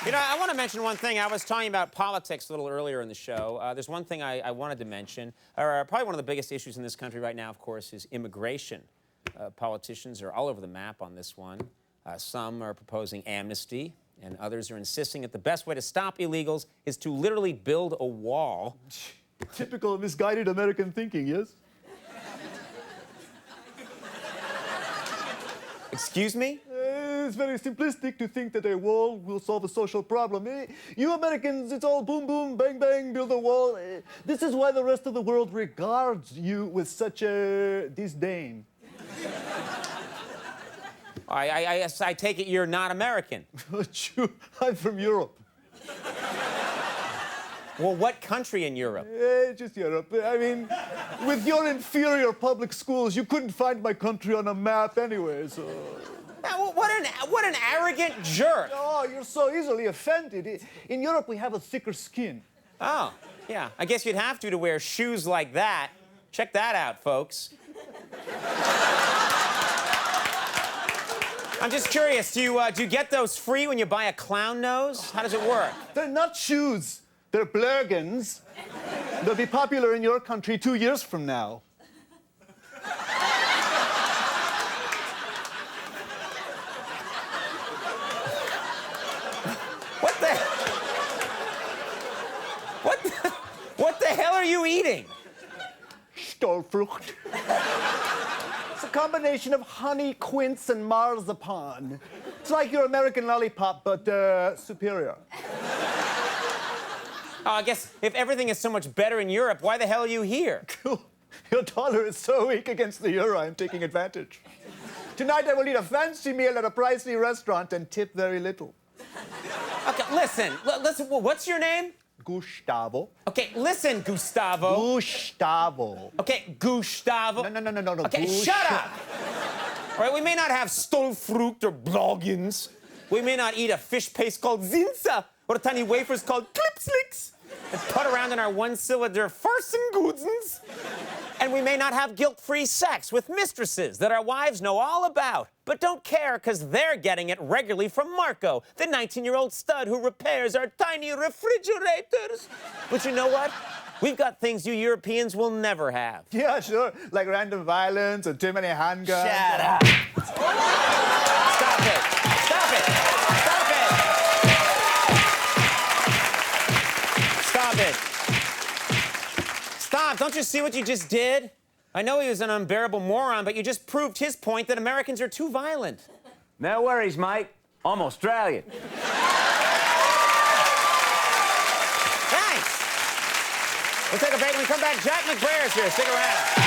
You know, I want to mention one thing. I was talking about politics a little earlier in the show. There's one thing I wanted to mention. Probably one of the biggest issues in this country right now, of course, is immigration. Politicians are all over the map on this one. Some are proposing amnesty, and others are insisting that the best way to stop illegals is to literally build a wall. Typical misguided American thinking, yes? Excuse me? It's very simplistic to think that a wall will solve a social problem. You Americans, it's all boom, boom, bang, bang, build a wall. This is why the rest of the world regards you with such a disdain. I take it you're not American. I'm from Europe. Well, what country in Europe? Just Europe. I mean, with your inferior public schools, you couldn't find my country on a map anyway, so... What an arrogant jerk. Oh, you're so easily offended. In Europe, we have a thicker skin. Oh, yeah. I guess you'd have to wear shoes like that. Check that out, folks. I'm just curious, do you get those free when you buy a clown nose? How does it work? They're not shoes. They're blurgans. They'll be popular in your country 2 years from now. What the hell are you eating? Stolfrucht. It's a combination of honey, quince, and marzipan. It's like your American lollipop, but superior. Oh, I guess if everything is so much better in Europe, why the hell are you here? Your dollar is so weak against the euro, I'm taking advantage. Tonight I will eat a fancy meal at a pricey restaurant and tip very little. Okay, listen, what's your name? Güštåvo. Okay, listen, Güštåvo. Güštåvo. Okay, Güštåvo. No. Okay, shut up! All right, we may not have Stolfrucht or Bloggens. We may not eat a fish paste called Zinsa or tiny wafers called Klipslicks and put around in our one-cylinder Farsengudzens. And we may not have guilt-free sex with mistresses that our wives know all about, but don't care because they're getting it regularly from Marco, the 19-year-old stud who repairs our tiny refrigerators. But you know what? We've got things you Europeans will never have. Yeah, sure. Like random violence and too many handguns. Shut up. Stop it. Stop it. Stop it. Stop it. Stop. Don't you see what you just did? I know he was an unbearable moron, but you just proved his point that Americans are too violent. No worries, mate. I'm Australian. Thanks. We'll take a break. When we come back, Jack McBrayer is here. Stick around.